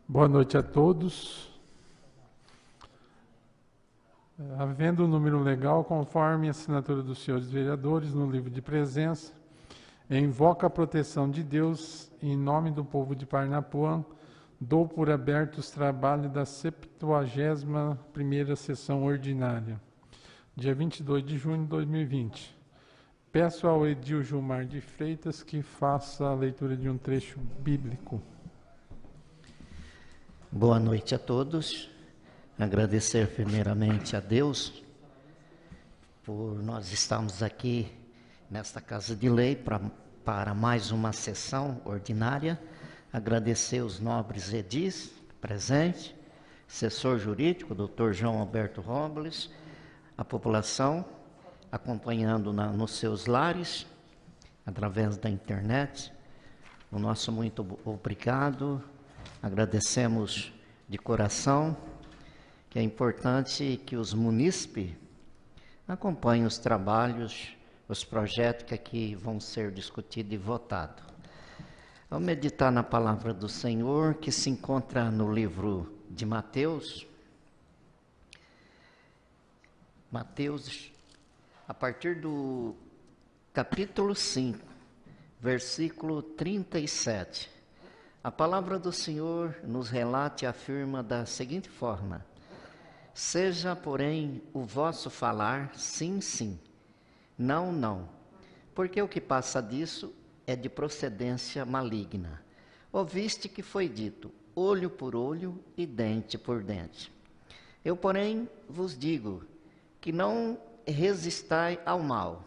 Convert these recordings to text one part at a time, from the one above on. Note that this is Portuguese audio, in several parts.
Boa noite a todos. Havendo o número legal, conforme a assinatura dos senhores vereadores no livro de presença, invoca a proteção de Deus em nome do povo de Parnapuã, dou por aberto os trabalhos da 71ª sessão ordinária, dia 22 de junho de 2020. Peço ao Edil Gilmar de Freitas que faça a leitura de um trecho bíblico. Boa noite a todos. Agradecer primeiramente a Deus por nós estarmos aqui nesta Casa de Lei para mais uma sessão ordinária. Agradecer os nobres edis presentes, assessor jurídico, Dr. João Alberto Robles, a população acompanhando nos seus lares, através da internet. O nosso muito obrigado. Agradecemos de coração, que é importante que os munícipes acompanhem os trabalhos, os projetos que aqui vão ser discutidos e votados. Ao meditar na palavra do Senhor, que se encontra no livro de Mateus, a partir do capítulo 5, versículo 37, a palavra do Senhor nos relata e afirma da seguinte forma: seja, porém, o vosso falar sim, sim, não, não, porque o que passa disso é de procedência maligna. Ouviste que foi dito, olho por olho e dente por dente. Eu, porém, vos digo que não resistai ao mal,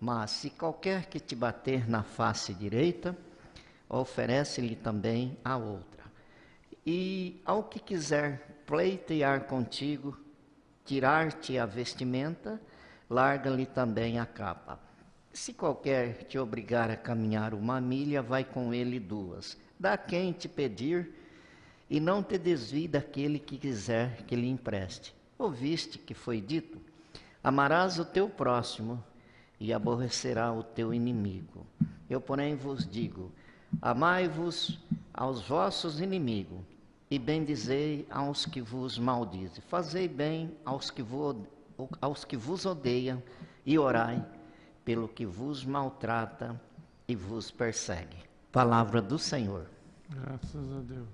mas se qualquer que te bater na face direita, oferece-lhe também a outra. E ao que quiser pleitear contigo, tirar-te a vestimenta, larga-lhe também a capa. Se qualquer te obrigar a caminhar 1 milha, vai com ele 2. Dá quem te pedir, e não te desvie daquele que quiser que lhe empreste. Ouviste que foi dito, amarás o teu próximo e aborrecerá o teu inimigo. Eu, porém, vos digo, amai-vos aos vossos inimigos, e bendizei aos que vos maldizem. Fazei bem aos que vos odeiam, e orai pelo que vos maltrata e vos persegue. Palavra do Senhor. Graças a Deus.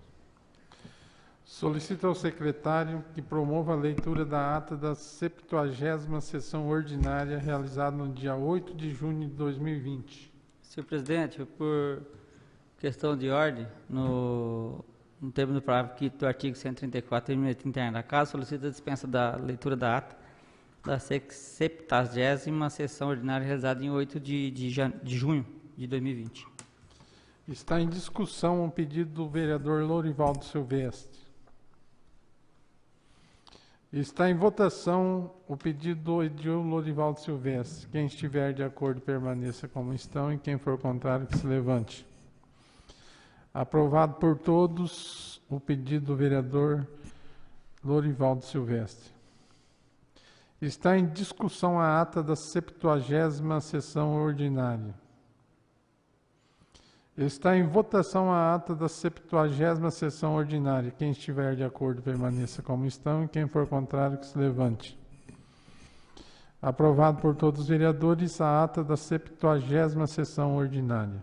Solicito ao secretário que promova a leitura da ata da 70ª sessão ordinária realizada no dia 8 de junho de 2020. Senhor presidente, por questão de ordem, no termo do parágrafo 5º do artigo 134, termo interno da Casa, solicito a dispensa da leitura da ata da 70ª sessão ordinária realizada em 8 de junho de 2020. Está em discussão o pedido do vereador Lorivaldo Silvestre. Está em votação o pedido do Edil Lorivaldo Silvestre. Quem estiver de acordo, permaneça como estão, e quem for contrário, que se levante. Aprovado por todos o pedido do vereador Lorivaldo Silvestre. Está em discussão a ata da 70ª sessão ordinária. Está em votação a ata da 70ª sessão ordinária. Quem estiver de acordo, permaneça como estão, e quem for contrário, que se levante. Aprovado por todos os vereadores a ata da 70ª sessão ordinária.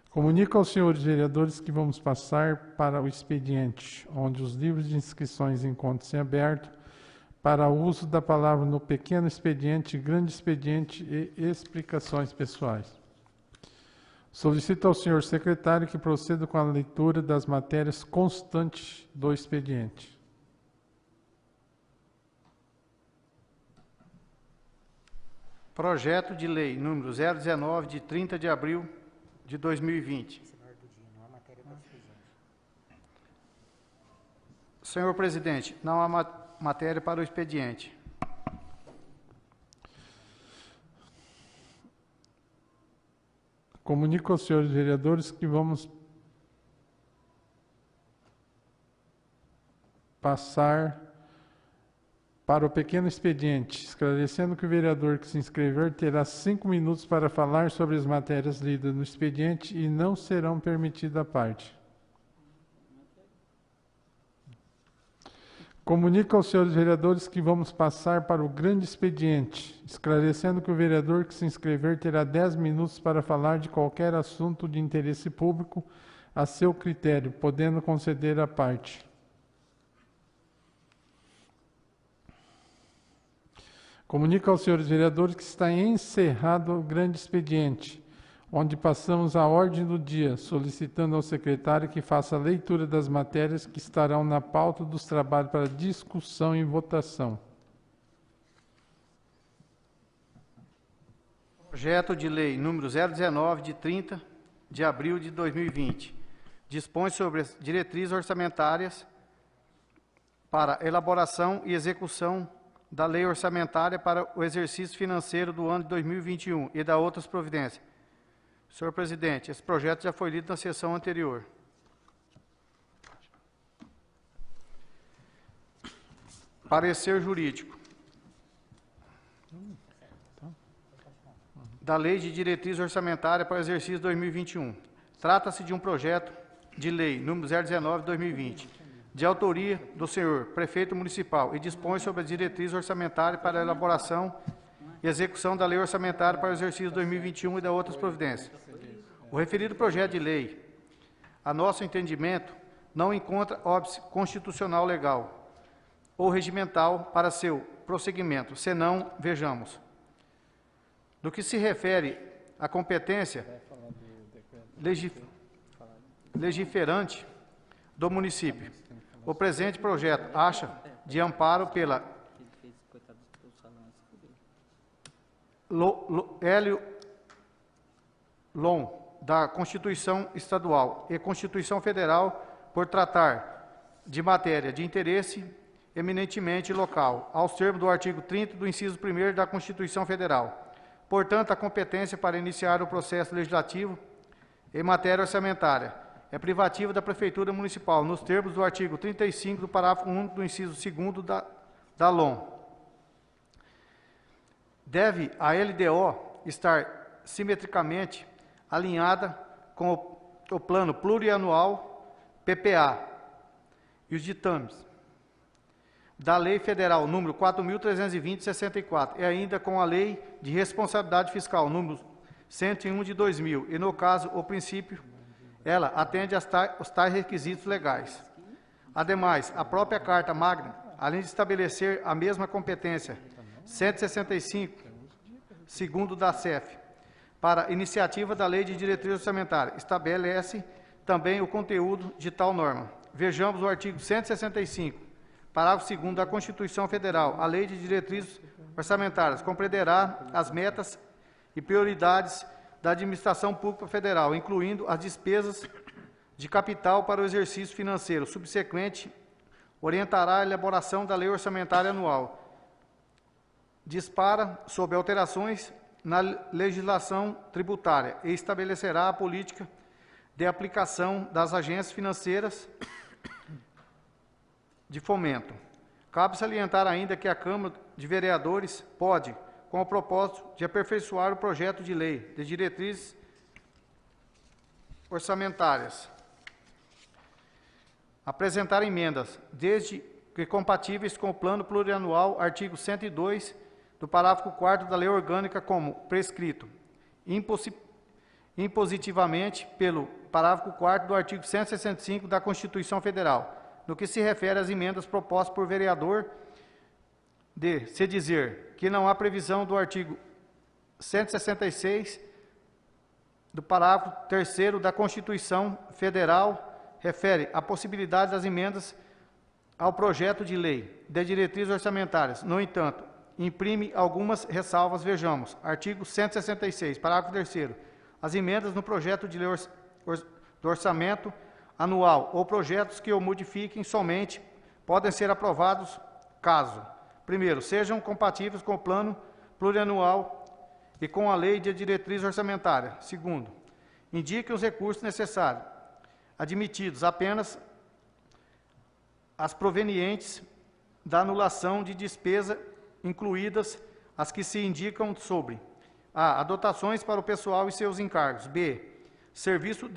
Comunico aos senhores vereadores que vamos passar para o expediente, onde os livros de inscrições encontram-se abertos para o uso da palavra no pequeno expediente, grande expediente e explicações pessoais. Solicito ao senhor secretário que proceda com a leitura das matérias constantes do expediente. Projeto de lei número 019, de 30 de abril de 2020. Senhor presidente, não há matéria para o expediente. Comunico aos senhores vereadores que vamos passar para o pequeno expediente, esclarecendo que o vereador que se inscrever terá 5 minutos para falar sobre as matérias lidas no expediente e não serão permitidas à parte. Comunico aos senhores vereadores que vamos passar para o grande expediente, esclarecendo que o vereador que se inscrever terá 10 minutos para falar de qualquer assunto de interesse público a seu critério, podendo conceder a parte. Comunico aos senhores vereadores que está encerrado o grande expediente, onde passamos a ordem do dia, solicitando ao secretário que faça a leitura das matérias que estarão na pauta dos trabalhos para discussão e votação. Projeto de Lei número 019, de 30 de abril de 2020. Dispõe sobre as diretrizes orçamentárias para elaboração e execução da Lei Orçamentária para o exercício financeiro do ano de 2021 e da outras providências. Senhor presidente, esse projeto já foi lido na sessão anterior. Parecer jurídico. Da Lei de Diretriz Orçamentária para o exercício 2021. Trata-se de um projeto de lei número 019 de 2020, de autoria do senhor prefeito municipal, e dispõe sobre a diretriz orçamentária para a elaboração e execução da Lei Orçamentária para o exercício 2021 e da outras providências. O referido projeto de lei, a nosso entendimento, não encontra óbice constitucional legal ou regimental para seu prosseguimento, senão, vejamos, no que se refere à competência legiferante do município. O presente projeto acha de amparo pela Hélio Lon, da Constituição Estadual e Constituição Federal, por tratar de matéria de interesse eminentemente local, aos termos do artigo 30 do inciso 1º da Constituição Federal. Portanto, a competência para iniciar o processo legislativo em matéria orçamentária é privativa da Prefeitura Municipal, nos termos do artigo 35 do parágrafo 1 do inciso 2º da LOM. Deve a LDO estar simetricamente alinhada com o Plano Plurianual PPA e os ditames da Lei Federal número 4.320/64 e ainda com a Lei de Responsabilidade Fiscal número 101 de 2000 e, no caso, o princípio, ela atende aos tais requisitos legais. Ademais, a própria Carta Magna, além de estabelecer a mesma competência 165, segundo da CEF, para iniciativa da Lei de Diretriz Orçamentária, estabelece também o conteúdo de tal norma. Vejamos o artigo 165, parágrafo 2º da Constituição Federal. A Lei de Diretrizes Orçamentárias compreenderá as metas e prioridades da administração pública federal, incluindo as despesas de capital para o exercício financeiro subsequente, orientará a elaboração da Lei Orçamentária Anual, dispara sobre alterações na legislação tributária e estabelecerá a política de aplicação das agências financeiras de fomento. Cabe salientar ainda que a Câmara de Vereadores pode, com o propósito de aperfeiçoar o projeto de lei de diretrizes orçamentárias, apresentar emendas, desde que compatíveis com o Plano Plurianual, artigo 102 do parágrafo 4º da Lei Orgânica, como prescrito impositivamente pelo parágrafo 4º do artigo 165 da Constituição Federal, no que se refere às emendas propostas por vereador, de se dizer que não há previsão do artigo 166 do parágrafo 3º da Constituição Federal, refere à possibilidade das emendas ao projeto de lei de diretrizes orçamentárias. No entanto, imprime algumas ressalvas. Vejamos, artigo 166, parágrafo 3º. As emendas no projeto de lei do orçamento anual ou projetos que o modifiquem somente podem ser aprovados caso, primeiro, sejam compatíveis com o Plano Plurianual e com a Lei de Diretriz Orçamentária. Segundo, indiquem os recursos necessários, admitidos apenas as provenientes da anulação de despesa, incluídas as que se indicam sobre a. Dotações para o pessoal e seus encargos. B. Serviço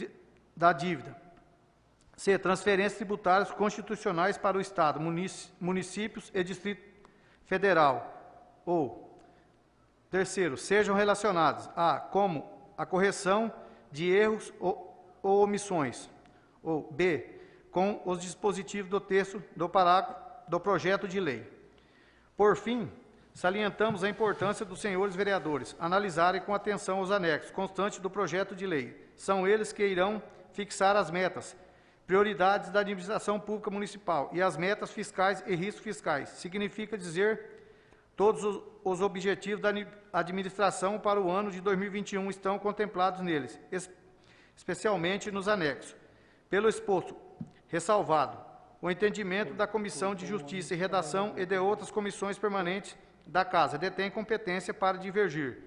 da dívida. C. Transferências tributárias constitucionais para o Estado, municípios e Distrito Federal. Ou, terceiro, sejam relacionadas a, como a correção de erros ou omissões. Ou, B, com os dispositivos do texto do parágrafo do projeto de lei. Por fim, salientamos a importância dos senhores vereadores analisarem com atenção os anexos constantes do projeto de lei. São eles que irão fixar as metas, prioridades da administração pública municipal e as metas fiscais e riscos fiscais. Significa dizer, todos os objetivos da administração para o ano de 2021 estão contemplados neles, especialmente nos anexos. Pelo exposto, ressalvado o entendimento da Comissão de Justiça e Redação e de outras comissões permanentes da Casa detém competência para divergir,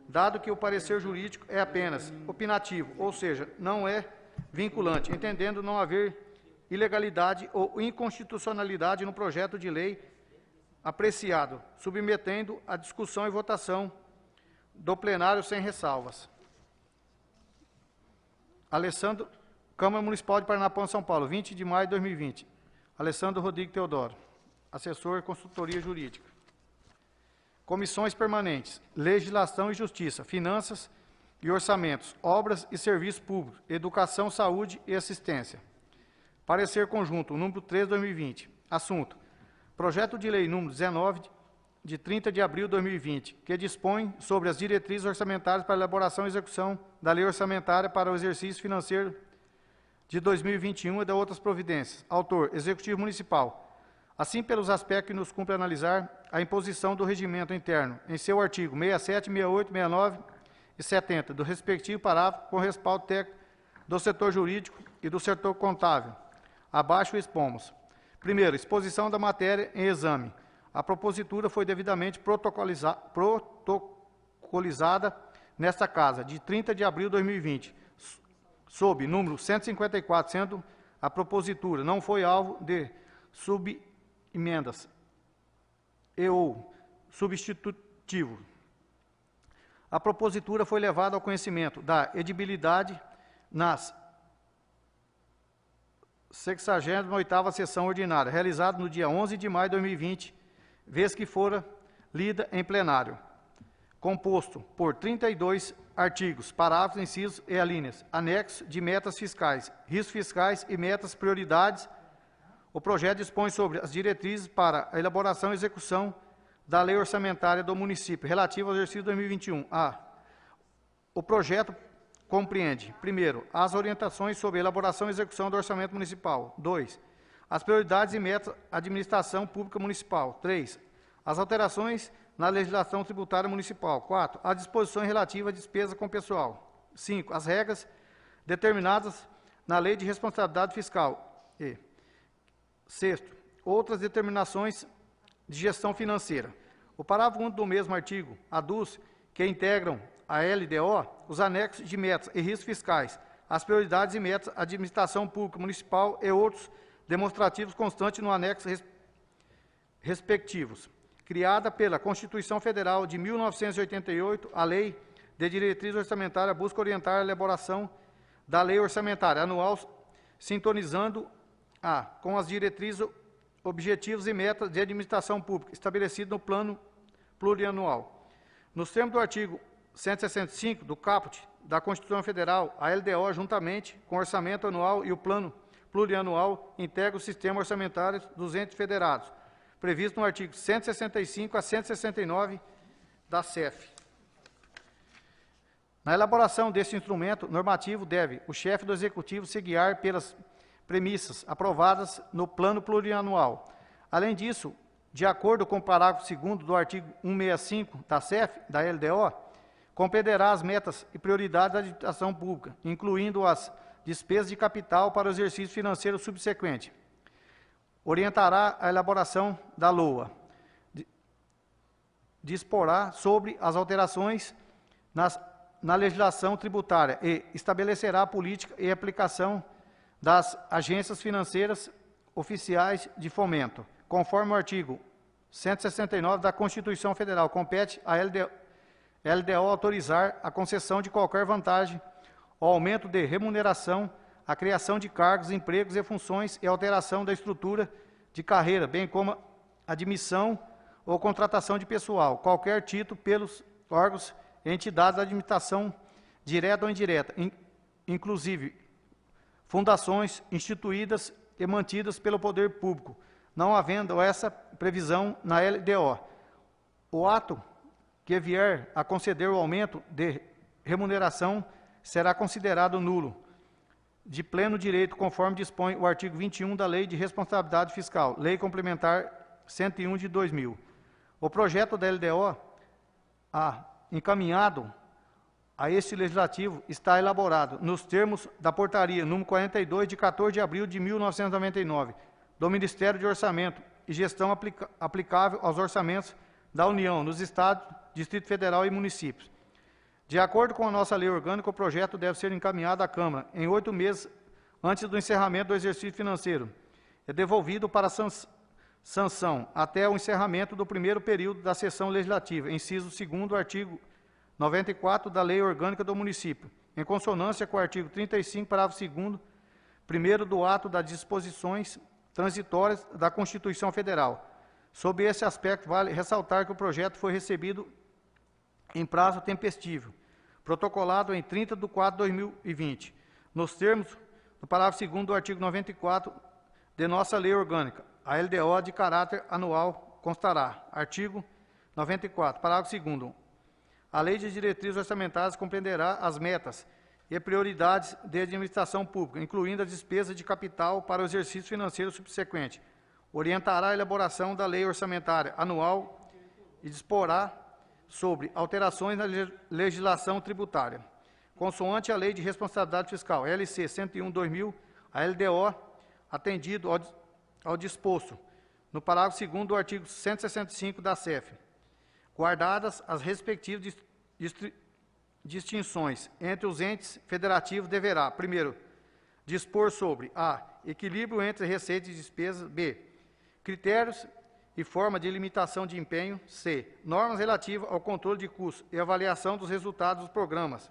dado que o parecer jurídico é apenas opinativo, ou seja, não é vinculante, entendendo não haver ilegalidade ou inconstitucionalidade no projeto de lei apreciado, submetendo a discussão e votação do plenário sem ressalvas. Alessandro, Câmara Municipal de Paranapuã, São Paulo, 20 de maio de 2020. Alessandro Rodrigues Teodoro, assessor Consultoria Jurídica. Comissões permanentes, Legislação e Justiça, Finanças e Orçamentos, Obras e Serviços Públicos, Educação, Saúde e Assistência. Parecer conjunto, número 3, 2020. Assunto: Projeto de Lei número 19, de 30 de abril de 2020, que dispõe sobre as diretrizes orçamentárias para a elaboração e execução da Lei Orçamentária para o exercício financeiro de 2021 e de outras providências. Autor: Executivo Municipal. Assim, pelos aspectos que nos cumpre analisar, a imposição do regimento interno, em seu artigo 67, 68, 69 e 70, do respectivo parágrafo, com respaldo técnico do setor jurídico e do setor contábil. Abaixo expomos. Primeiro, exposição da matéria em exame. A propositura foi devidamente protocolizada nesta Casa, de 30 de abril de 2020, sob número 154, sendo a propositura não foi alvo de subemendas e ou substitutivo. A propositura foi levada ao conhecimento da edibilidade nas 68ª sessão ordinária, realizada no dia 11 de maio de 2020, vez que fora lida em plenário. Composto por 32 artigos, parágrafos, incisos e alíneas, anexos de metas fiscais, riscos fiscais e metas prioridades, o projeto dispõe sobre as diretrizes para a elaboração e execução da Lei Orçamentária do município, relativa ao exercício 2021. O projeto compreende, primeiro, as orientações sobre a elaboração e execução do orçamento municipal. 2. As prioridades e metas da administração pública municipal. 3. As alterações na legislação tributária municipal. 4. As disposições relativas à despesa com pessoal. 5. As regras determinadas na Lei de Responsabilidade Fiscal. E 6. Outras determinações de gestão financeira. O parágrafo 1 do mesmo artigo aduz que integram a LDO os anexos de metas e riscos fiscais, as prioridades e metas da administração pública municipal e outros demonstrativos constantes no anexo respectivos. Criada pela Constituição Federal de 1988, a Lei de Diretriz Orçamentária busca orientar a elaboração da Lei Orçamentária Anual, sintonizando-a com as diretrizes, objetivos e metas de administração pública estabelecidos no Plano Plurianual. Nos termos do artigo 165 do caput da Constituição Federal, a LDO, juntamente com o orçamento anual e o Plano Plurianual, integra o sistema orçamentário dos entes federados, previsto no artigo 165 a 169 da CEF. Na elaboração deste instrumento normativo, deve o chefe do Executivo se guiar pelas premissas aprovadas no Plano Plurianual. Além disso, de acordo com o parágrafo 2º do artigo 165 da CEF, da LDO, compreenderá as metas e prioridades da administração pública, incluindo as despesas de capital para o exercício financeiro subsequente. Orientará a elaboração da LOA. Disporá sobre as alterações na legislação tributária e estabelecerá a política e aplicação das agências financeiras oficiais de fomento. Conforme o artigo 169 da Constituição Federal, compete à LDO autorizar a concessão de qualquer vantagem ou aumento de remuneração a criação de cargos, empregos e funções e alteração da estrutura de carreira, bem como admissão ou contratação de pessoal, qualquer título pelos órgãos e entidades da administração direta ou indireta, inclusive fundações instituídas e mantidas pelo poder público, não havendo essa previsão na LDO. O ato que vier a conceder o aumento de remuneração será considerado nulo, de pleno direito, conforme dispõe o artigo 21 da Lei de Responsabilidade Fiscal, Lei Complementar 101 de 2000. O projeto da LDO, encaminhado a este Legislativo, está elaborado nos termos da Portaria número 42, de 14 de abril de 1999, do Ministério de Orçamento e Gestão aplicável aos orçamentos da União, nos Estados, Distrito Federal e municípios. De acordo com a nossa lei orgânica, o projeto deve ser encaminhado à Câmara em 8 meses antes do encerramento do exercício financeiro. É devolvido para sanção até o encerramento do primeiro período da sessão legislativa, inciso 2º do artigo 94 da Lei Orgânica do Município, em consonância com o artigo 35, parágrafo 2º, primeiro do ato das disposições transitórias da Constituição Federal. Sob esse aspecto, vale ressaltar que o projeto foi recebido em prazo tempestivo, protocolado em 30 de 4 de 2020, nos termos do parágrafo 2º do artigo 94 de nossa lei orgânica. A LDO de caráter anual constará. Artigo 94, parágrafo 2º. A Lei de Diretrizes Orçamentárias compreenderá as metas e prioridades de administração pública, incluindo as despesas de capital para o exercício financeiro subsequente. Orientará a elaboração da Lei Orçamentária Anual e disporá sobre alterações na legislação tributária. Consoante a Lei de Responsabilidade Fiscal, LC 101/2000, a LDO, atendido ao disposto no parágrafo 2º do artigo 165 da CEF, guardadas as respectivas distinções entre os entes federativos, deverá, primeiro, dispor sobre a. Equilíbrio entre receitas e despesas, b. Critérios e forma de limitação de empenho, c. Normas relativas ao controle de custos e avaliação dos resultados dos programas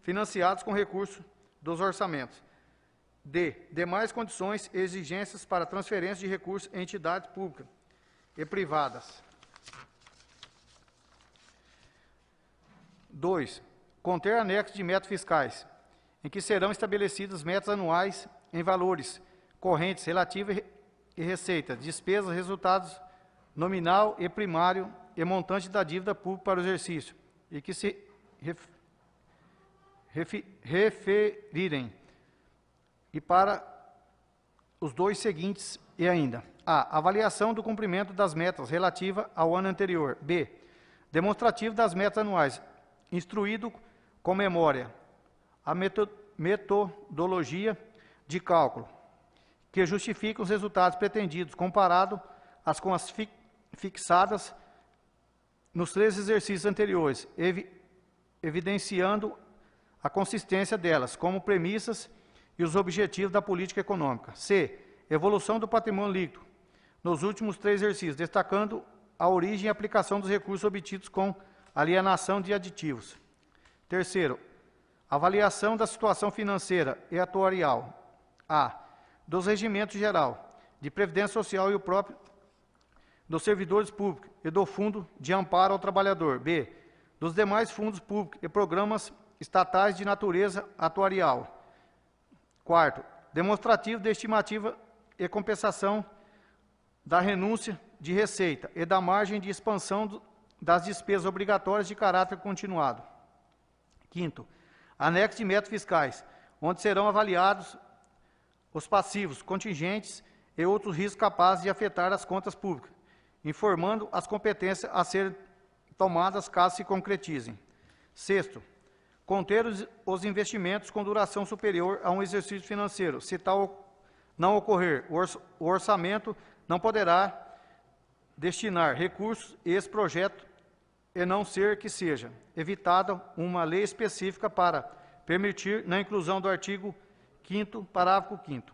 financiados com recursos dos orçamentos, d. Demais condições e exigências para transferência de recursos em entidades públicas e privadas. 2. Conter anexo de metas fiscais, em que serão estabelecidas metas anuais em valores correntes relativos e receitas, despesas, resultados nominal e primário e montante da dívida pública para o exercício, e que se referirem e para os dois seguintes e ainda. A. Avaliação do cumprimento das metas relativa ao ano anterior. B. Demonstrativo das metas anuais, instruído com memória a metodologia de cálculo, que justifica os resultados pretendidos, comparado com as fixadas nos 3 exercícios anteriores, evidenciando a consistência delas como premissas e os objetivos da política econômica. C. Evolução do patrimônio líquido nos últimos 3 exercícios, destacando a origem e aplicação dos recursos obtidos com alienação de aditivos. Terceiro, avaliação da situação financeira e atuarial. A. Dos regimentos geral, de previdência social e o próprio dos servidores públicos e do Fundo de Amparo ao Trabalhador. B. Dos demais fundos públicos e programas estatais de natureza atuarial. Quarto, demonstrativo de estimativa e compensação da renúncia de receita e da margem de expansão das despesas obrigatórias de caráter continuado. Quinto, anexo de metas fiscais, onde serão avaliados os passivos, contingentes e outros riscos capazes de afetar as contas públicas, informando as competências a serem tomadas caso se concretizem. Sexto, conter os investimentos com duração superior a um exercício financeiro. Se tal não ocorrer, o orçamento não poderá destinar recursos a esse projeto, e não ser que seja evitada uma lei específica para permitir na inclusão do artigo 5º, parágrafo 5º.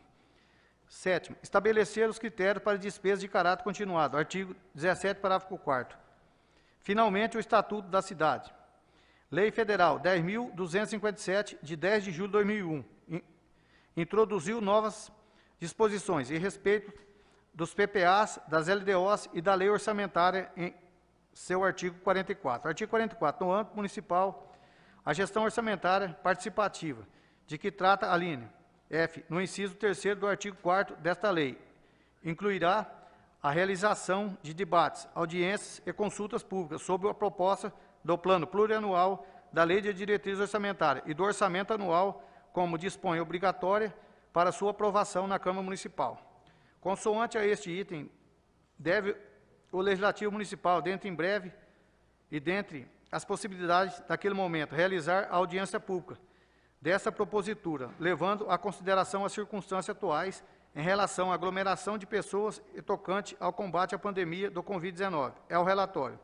Sétimo, estabelecer os critérios para despesas de caráter continuado. Artigo 17, parágrafo 4º. Finalmente, o Estatuto da Cidade. Lei Federal 10.257, de 10 de julho de 2001, introduziu novas disposições em respeito dos PPAs, das LDOs e da lei orçamentária em seu artigo 44. Artigo 44. No âmbito municipal, a gestão orçamentária participativa, de que trata a linha F, no inciso 3º do artigo 4º desta lei, incluirá a realização de debates, audiências e consultas públicas sobre a proposta do Plano Plurianual, da Lei de Diretriz Orçamentária e do Orçamento Anual, como dispõe obrigatória para sua aprovação na Câmara Municipal. Consoante a este item, deve o Legislativo Municipal, dentre em breve e dentre as possibilidades daquele momento, realizar a audiência pública dessa propositura, levando à consideração as circunstâncias atuais em relação à aglomeração de pessoas e tocante ao combate à pandemia do Covid-19. É o relatório.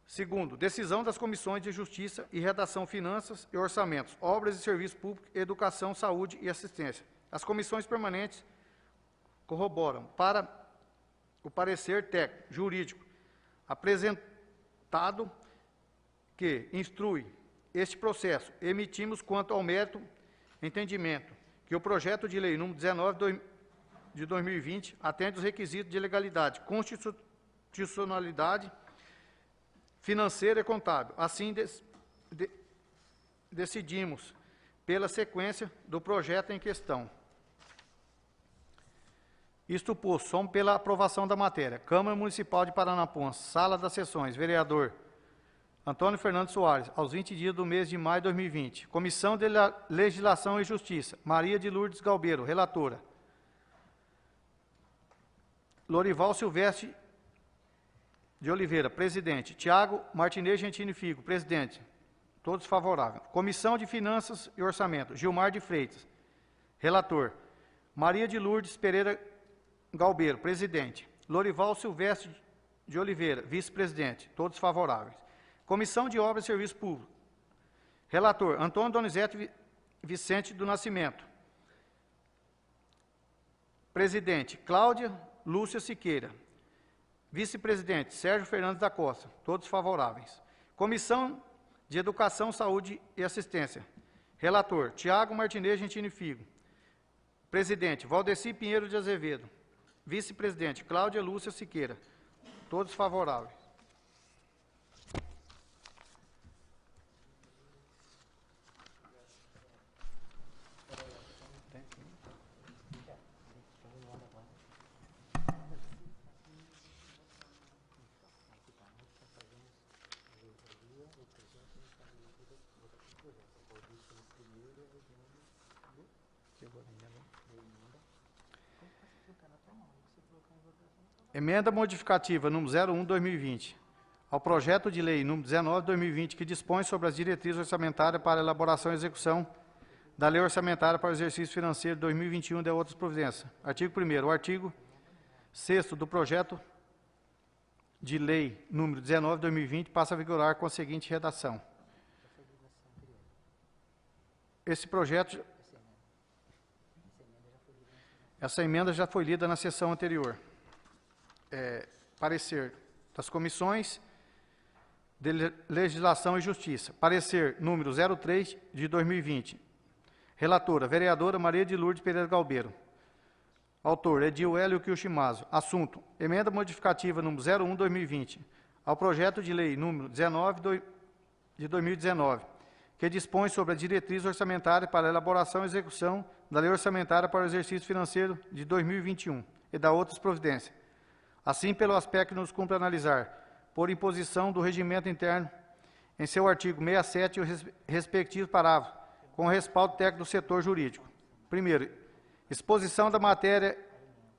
Segundo, decisão das comissões de Justiça e Redação, Finanças e Orçamentos, Obras e Serviços Públicos, Educação, Saúde e Assistência. As comissões permanentes corroboram para o parecer técnico, jurídico, apresentado que instrui este processo. Emitimos quanto ao mérito entendimento que o projeto de lei número 19 de 2020 atende os requisitos de legalidade, constitucionalidade, financeira e contábil. Assim, decidimos pela sequência do projeto em questão. Isto posto, somos pela aprovação da matéria. Câmara Municipal de Paranapuã, Sala das Sessões, vereador Antônio Fernando Soares, aos 20 dias do mês de maio de 2020. Comissão de Legislação e Justiça, Maria de Lourdes Galbeiro, relatora. Lorival Silvestre de Oliveira, presidente. Tiago Martinez Gentini Figo, presidente. Todos favoráveis. Comissão de Finanças e Orçamento, Gilmar de Freitas, relator. Maria de Lourdes Pereira Galbeiro, presidente. Lorival Silvestre de Oliveira, vice-presidente. Todos favoráveis. Comissão de Obras e Serviços Públicos, relator. Antônio Donizete Vicente do Nascimento, presidente. Cláudia Lúcia Siqueira, vice-presidente. Sérgio Fernandes da Costa. Todos favoráveis. Comissão de Educação, Saúde e Assistência, relator. Tiago Martinez Gentini Figo, presidente. Valdeci Pinheiro de Azevedo, vice-presidente. Cláudia Lúcia Siqueira. Todos favoráveis. Emenda modificativa número 01/2020 ao projeto de lei número 19/2020, que dispõe sobre as diretrizes orçamentárias para elaboração e execução da lei orçamentária para o exercício financeiro de 2021 e de outras providências. Artigo 1º. O artigo 6º do projeto de lei número 19/2020 passa a vigorar com a seguinte redação. Esse projeto, essa emenda já foi lida na sessão anterior. Parecer das comissões de Legislação e Justiça. Parecer número 03 de 2020. Relatora, vereadora Maria de Lourdes Pereira Galbeiro. Autor, Edil Hélio Kiyoshimazu. Assunto, emenda modificativa número 01/2020 ao projeto de lei número 19 de 2019, que dispõe sobre a diretriz orçamentária para a elaboração e execução da lei orçamentária para o exercício financeiro de 2021 e da outras providências. Assim, pelo aspecto que nos cumpre analisar, por imposição do regimento interno, em seu artigo 67 e o respectivo parágrafo, com respaldo técnico do setor jurídico. Primeiro, exposição da matéria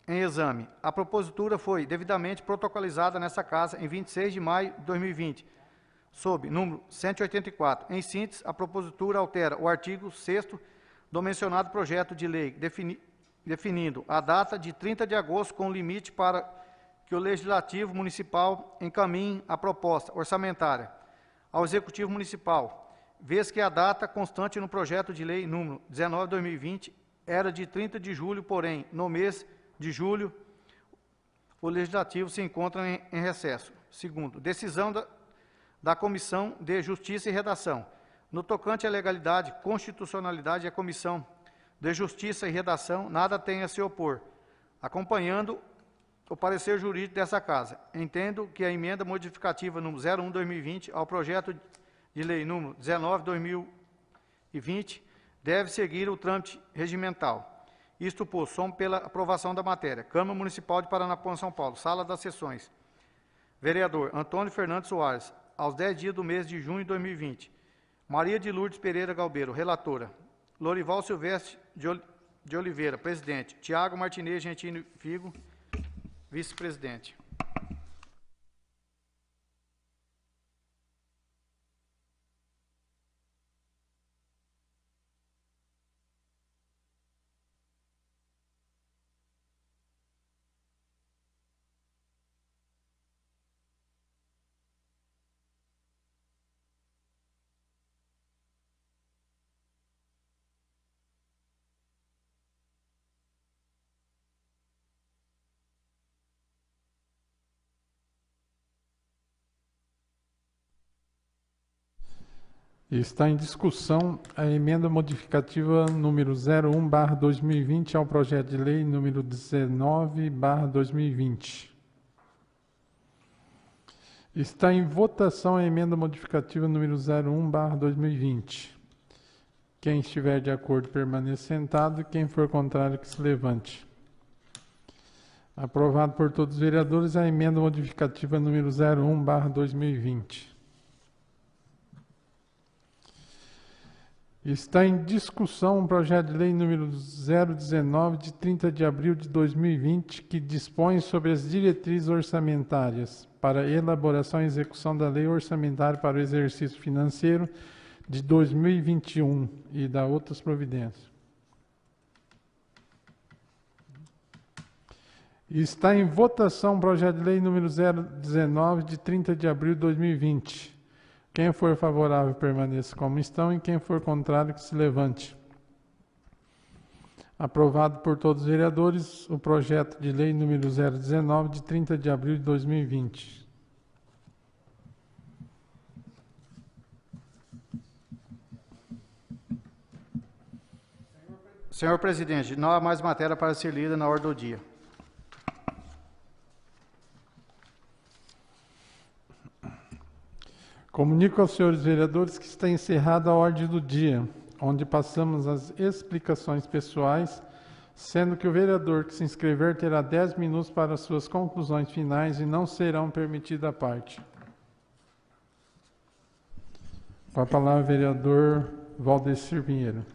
em exame. A propositura foi devidamente protocolizada nesta Casa em 26 de maio de 2020, sob número 184. Em síntese, a propositura altera o artigo 6º do mencionado projeto de lei, definindo a data de 30 de agosto com limite para que o Legislativo Municipal encaminhe a proposta orçamentária ao Executivo Municipal, vez que a data constante no projeto de lei número 19/2020 era de 30 de julho, porém, no mês de julho, o Legislativo se encontra em recesso. Segundo, decisão da Comissão de Justiça e Redação. No tocante à legalidade, constitucionalidade, a Comissão de Justiça e Redação, nada tem a se opor, acompanhando o parecer jurídico dessa Casa. Entendo que a emenda modificativa número 01/2020 ao projeto de lei número 19/2020 deve seguir o trâmite regimental. Isto por som pela aprovação da matéria. Câmara Municipal de Paranapuã, São Paulo. Sala das Sessões. Vereador Antônio Fernando Soares, aos 10 dias do mês de junho de 2020. Maria de Lourdes Pereira Galbeiro, relatora. Lorival Silvestre de Oliveira, presidente. Tiago Martinez Gentini Figo, vice-presidente. Está em discussão a emenda modificativa número 01/2020 ao projeto de lei número 19/2020. Está em votação a emenda modificativa número 01/2020. Quem estiver de acordo permaneça sentado, quem for contrário que se levante. Aprovado por todos os vereadores a emenda modificativa número 01/2020. Está em discussão o projeto de lei número 019, de 30 de abril de 2020, que dispõe sobre as diretrizes orçamentárias para elaboração e execução da lei orçamentária para o exercício financeiro de 2021 e da outras providências. Está em votação o projeto de lei número 019, de 30 de abril de 2020. Quem for favorável, permaneça como estão, e quem for contrário, que se levante. Aprovado por todos os vereadores o projeto de lei número 019, de 30 de abril de 2020. Senhor presidente, não há mais matéria para ser lida na ordem do dia. Comunico aos senhores vereadores que está encerrada a ordem do dia, onde passamos às explicações pessoais, sendo que o vereador que se inscrever terá 10 minutos para suas conclusões finais e não serão permitidas à parte. Com a palavra, o vereador Valdecir Pinheiro.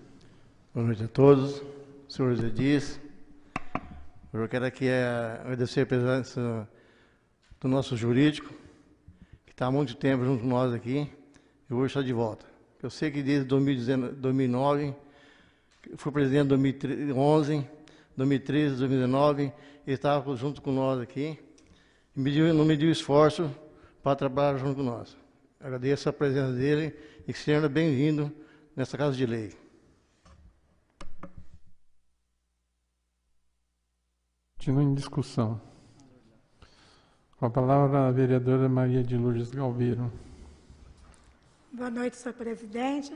Boa noite a todos, senhores edis. Eu quero aqui agradecer a presença do nosso jurídico, que está há muito tempo junto com nós aqui, e hoje está de volta. Eu sei que desde 2009, fui presidente em 2011, 2013, 2019, ele estava junto com nós aqui, e não mediu esforço para trabalhar junto com nós. Agradeço a presença dele e que seja bem-vindo nessa Casa de Lei. Continua em discussão. Com a palavra, a vereadora Maria de Lourdes Galbeiro. Boa noite, senhor presidente.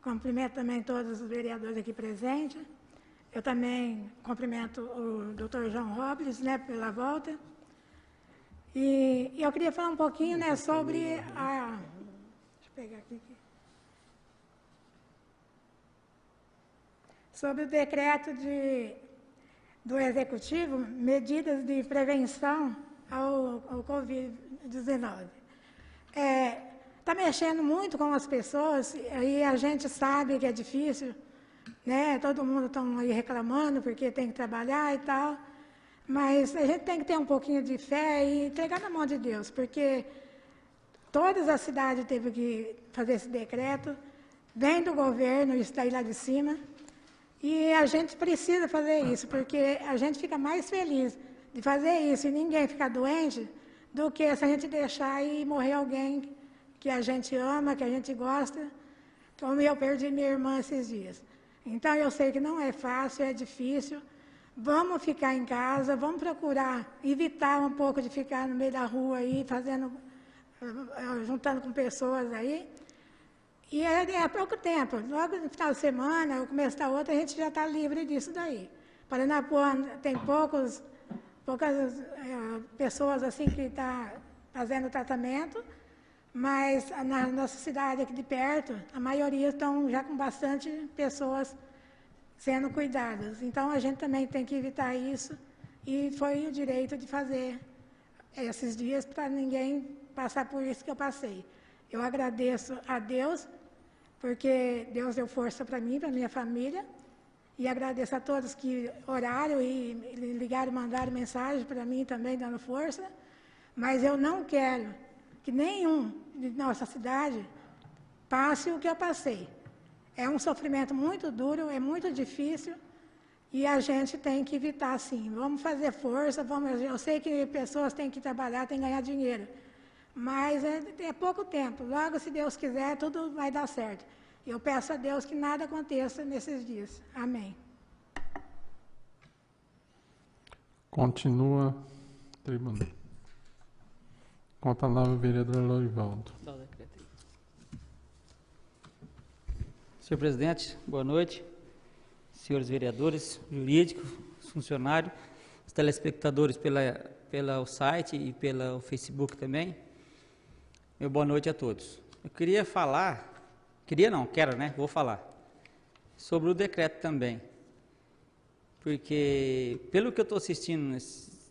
Cumprimento também todos os vereadores aqui presentes. Eu também cumprimento o doutor João Robles, né, pela volta. E eu queria falar um pouquinho, né, sobre a... Deixa eu pegar aqui. Sobre o decreto do Executivo, medidas de prevenção ao Covid-19. Está mexendo muito com as pessoas, e a gente sabe que é difícil, né? Todo mundo está aí reclamando porque tem que trabalhar e tal, mas a gente tem que ter um pouquinho de fé e entregar na mão de Deus, porque todas as cidades teve que fazer esse decreto, vem do governo, isso daí lá de cima, e a gente precisa fazer isso, porque a gente fica mais feliz de fazer isso e ninguém ficar doente do que se a gente deixar e morrer alguém que a gente ama, que a gente gosta, como eu perdi minha irmã esses dias. Então, eu sei que não é fácil, é difícil. Vamos ficar em casa, vamos procurar evitar um pouco de ficar no meio da rua aí, juntando com pessoas aí. E é pouco tempo, logo no final de semana, no começo da outra, a gente já está livre disso daí. Paranapuã tem poucas pessoas assim que estão fazendo tratamento, mas na nossa cidade aqui de perto, a maioria estão já com bastante pessoas sendo cuidadas. Então, a gente também tem que evitar isso, e foi o direito de fazer esses dias para ninguém passar por isso que eu passei. Eu agradeço a Deus, porque Deus deu força para mim, para minha família, e agradeço a todos que oraram e ligaram, mandaram mensagem para mim também, dando força, mas eu não quero que nenhum de nossa cidade passe o que eu passei. É um sofrimento muito duro, é muito difícil, e a gente tem que evitar, sim. Vamos fazer força, eu sei que pessoas têm que trabalhar, têm que ganhar dinheiro, mas é pouco tempo. Logo, se Deus quiser, tudo vai dar certo. Eu peço a Deus que nada aconteça nesses dias. Amém. Continua, tribuna. Com a palavra o vereador Lorivaldo. Senhor presidente, boa noite. Senhores vereadores, jurídicos, funcionários, os telespectadores pelo site e pelo Facebook também. Meu boa noite a todos. Eu quero falar sobre o decreto também. Porque, pelo que eu estou assistindo na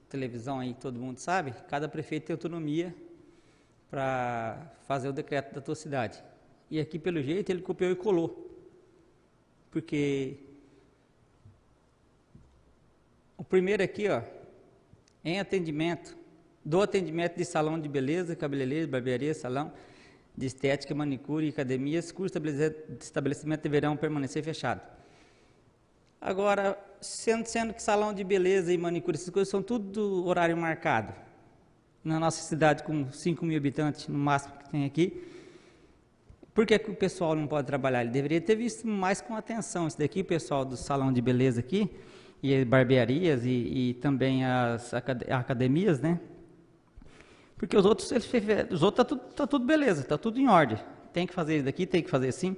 televisão aí, todo mundo sabe, cada prefeito tem autonomia para fazer o decreto da tua cidade. E aqui, pelo jeito, ele copiou e colou. Porque o primeiro aqui, ó, em atendimento, do atendimento de salão de beleza, cabeleireiro, barbearia, salão de estética, manicure e academias, cujo estabelecimento deverão permanecer fechado. Agora, sendo que salão de beleza e manicure, essas coisas são tudo do horário marcado. Na nossa cidade, com 5 mil habitantes, no máximo que tem aqui, por que o pessoal não pode trabalhar? Ele deveria ter visto mais com atenção. Esse daqui, o pessoal do salão de beleza aqui, e barbearias e também as academias, né? Porque os outros tá tudo beleza, tá tudo em ordem. Tem que fazer isso daqui, tem que fazer assim.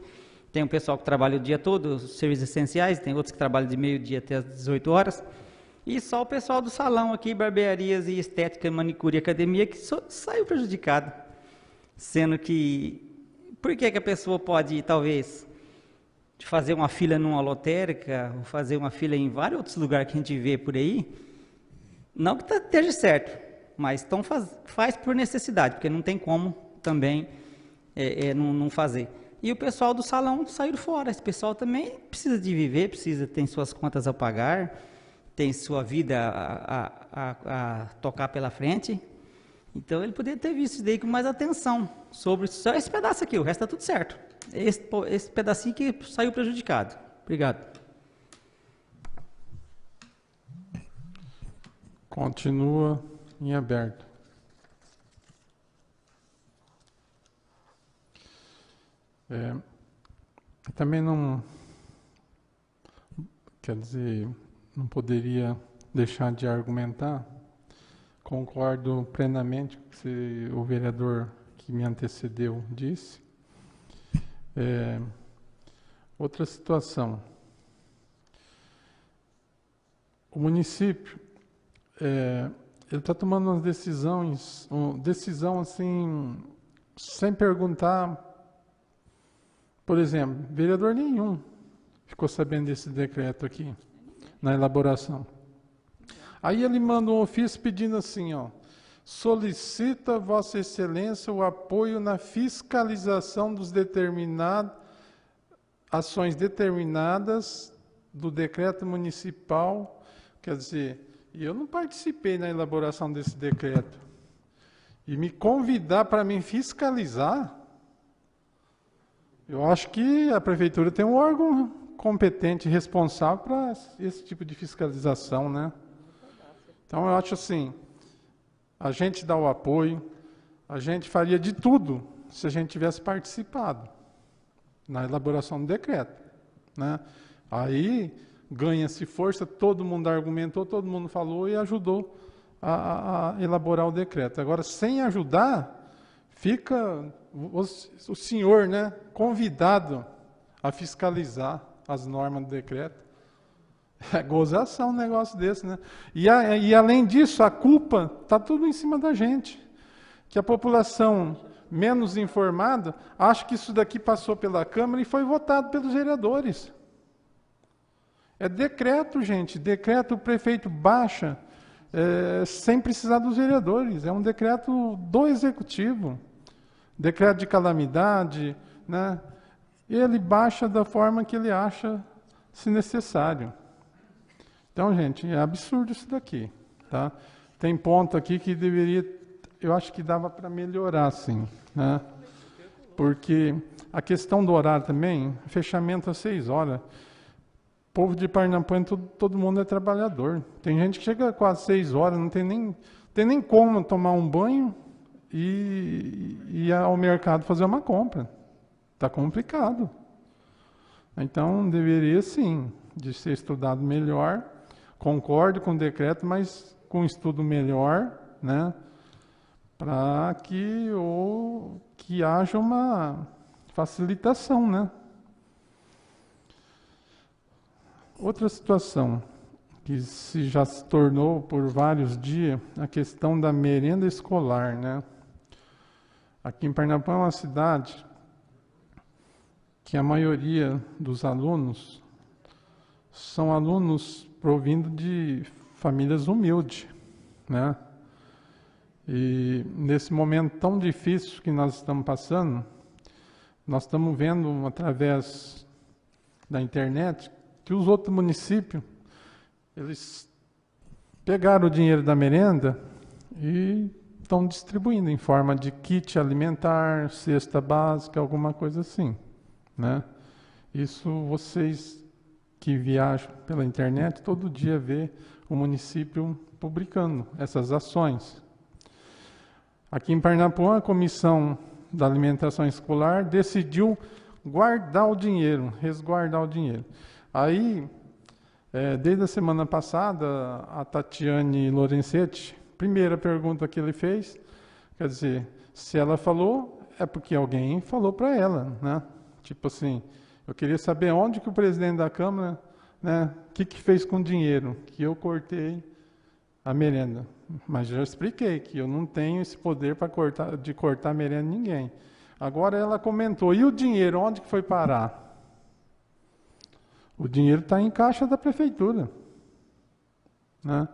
Tem um pessoal que trabalha o dia todo, os serviços essenciais, tem outros que trabalham de meio-dia até as 18 horas. E só o pessoal do salão aqui, barbearias e estética, manicure e academia, que saiu prejudicado. Sendo que, por que a pessoa pode, talvez, fazer uma fila numa lotérica, ou fazer uma fila em vários outros lugares que a gente vê por aí? Não que esteja certo, mas então faz por necessidade, porque não tem como também não fazer. E o pessoal do salão saiu fora. Esse pessoal também precisa de viver, tem suas contas a pagar, tem sua vida a tocar pela frente. Então ele poderia ter visto isso daí com mais atenção sobre só esse pedaço aqui, o resto está tudo certo. Esse pedacinho que saiu prejudicado. Obrigado. Continua em aberto. Também não poderia deixar de argumentar. Concordo plenamente com o que o vereador que me antecedeu disse. Outra situação. O município ele está tomando umas decisão assim, sem perguntar. Por exemplo, vereador nenhum ficou sabendo desse decreto aqui, na elaboração. Aí ele manda um ofício pedindo assim, ó, solicita Vossa Excelência o apoio na fiscalização dos ações determinadas do decreto municipal. Quer dizer, eu não participei na elaboração desse decreto. E me convidar para me fiscalizar, eu acho que a prefeitura tem um órgão competente e responsável para esse tipo de fiscalização, né? Então, eu acho assim, a gente dá o apoio, a gente faria de tudo se a gente tivesse participado na elaboração do decreto, né? Aí ganha-se força, todo mundo argumentou, todo mundo falou e ajudou a elaborar o decreto. Agora, sem ajudar, fica o senhor, né, convidado a fiscalizar as normas do decreto. É gozação um negócio desse, né? E além disso, a culpa está tudo em cima da gente. Que a população menos informada acha que isso daqui passou pela Câmara e foi votado pelos vereadores. É decreto, gente. Decreto o prefeito baixa sem precisar dos vereadores. É um decreto do Executivo. Decreto de calamidade, né? Ele baixa da forma que ele acha se necessário. Então, gente, é absurdo isso daqui, tá? Tem ponto aqui que deveria, eu acho que dava para melhorar, sim, né? Porque a questão do horário também, fechamento às 6 horas. O povo de Parnapanã, todo mundo é trabalhador. Tem gente que chega quase 6 horas, não tem nem como tomar um banho e ir ao mercado fazer uma compra. Está complicado. Então, deveria, sim, de ser estudado melhor. Concordo com o decreto, mas com um estudo melhor, né? Para que haja uma facilitação, né? Outra situação que já se tornou por vários dias a questão da merenda escolar, né? Aqui em Parnapanã é uma cidade que a maioria dos alunos são alunos provindo de famílias humildes, né? E nesse momento tão difícil que nós estamos passando, nós estamos vendo através da internet que os outros municípios, eles pegaram o dinheiro da merenda e estão distribuindo em forma de kit alimentar, cesta básica, alguma coisa assim, né? Isso vocês que viajam pela internet, todo dia vê o município publicando essas ações. Aqui em Parnapanã, a Comissão da Alimentação Escolar decidiu guardar o dinheiro, resguardar o dinheiro. Aí, desde a semana passada, a Tatiane Lorenzetti, primeira pergunta que ele fez, quer dizer, se ela falou, é porque alguém falou para ela, né? Tipo assim, eu queria saber onde que o presidente da Câmara, né, o que fez com o dinheiro, que eu cortei a merenda. Mas já expliquei que eu não tenho esse poder para cortar a merenda de ninguém. Agora ela comentou, e o dinheiro, onde que foi parar? O dinheiro está em caixa da prefeitura, né?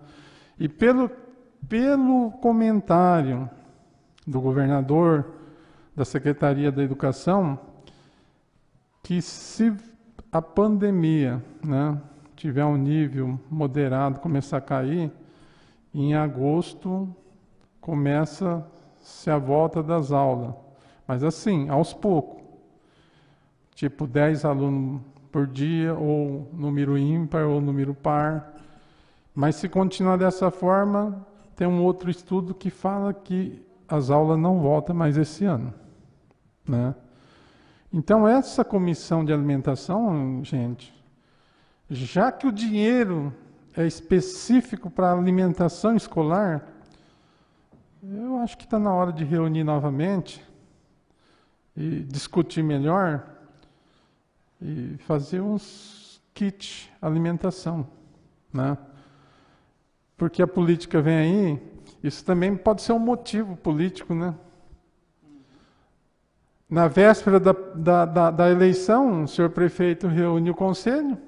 E pelo comentário do governador, da Secretaria da Educação, que se a pandemia, né, tiver um nível moderado, começar a cair, em agosto começa-se a volta das aulas. Mas assim, aos poucos. Tipo 10 alunos por dia, ou número ímpar, ou número par. Mas se continuar dessa forma, tem um outro estudo que fala que as aulas não voltam mais esse ano, né? Então, essa comissão de alimentação, gente, já que o dinheiro é específico para alimentação escolar, eu acho que está na hora de reunir novamente e discutir melhor e fazer uns kits alimentação, né? Porque a política vem aí, isso também pode ser um motivo político, né? Na véspera da eleição, o senhor prefeito reúne o conselho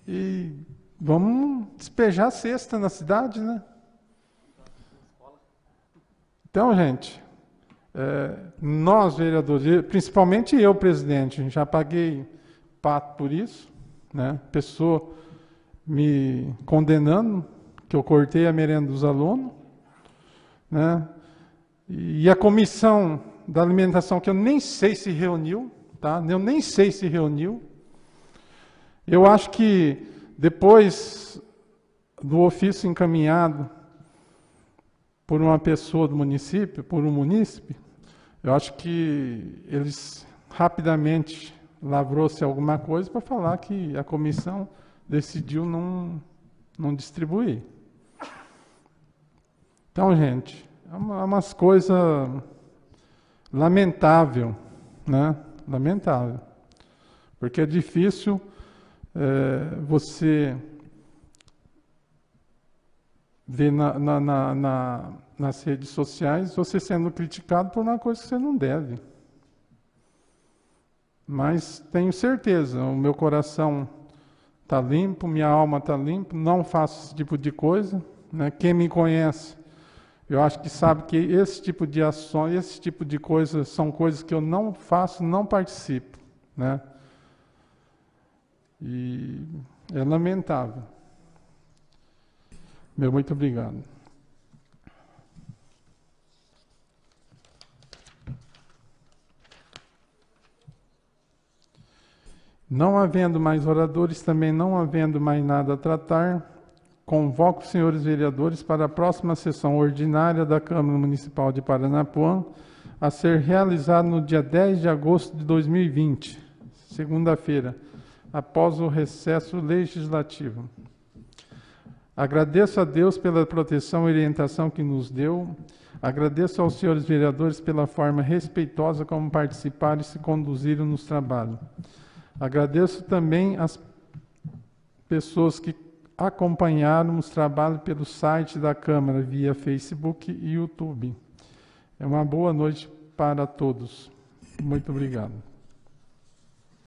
e vamos despejar a cesta na cidade, né? Então, gente, nós, vereadores, principalmente eu, presidente, já paguei pato por isso, né? Pessoa me condenando que eu cortei a merenda dos alunos, né? E a comissão da alimentação, que eu nem sei se reuniu, tá? Eu nem sei se reuniu. Eu acho que depois do ofício encaminhado por uma pessoa do município, por um munícipe, eu acho que eles rapidamente lavrou-se alguma coisa para falar que a comissão decidiu não distribuir. Então, gente, é umas coisas lamentável, né? Lamentável. Porque é difícil você ver nas redes sociais você sendo criticado por uma coisa que você não deve. Mas tenho certeza, o meu coração está limpo, minha alma está limpa, não faço esse tipo de coisa, né? Quem me conhece, eu acho que sabe que esse tipo de ações, esse tipo de coisas são coisas que eu não faço, não participo, né? E é lamentável. Meu muito obrigado. Não havendo mais oradores, também não havendo mais nada a tratar, convoco os senhores vereadores para a próxima sessão ordinária da Câmara Municipal de Paranapuã, a ser realizada no dia 10 de agosto de 2020, segunda-feira, após o recesso legislativo. Agradeço a Deus pela proteção e orientação que nos deu. Agradeço aos senhores vereadores pela forma respeitosa como participaram e se conduziram nos trabalhos. Agradeço também às pessoas que acompanharam os trabalhos pelo site da Câmara, via Facebook e YouTube. É uma boa noite para todos. Muito obrigado.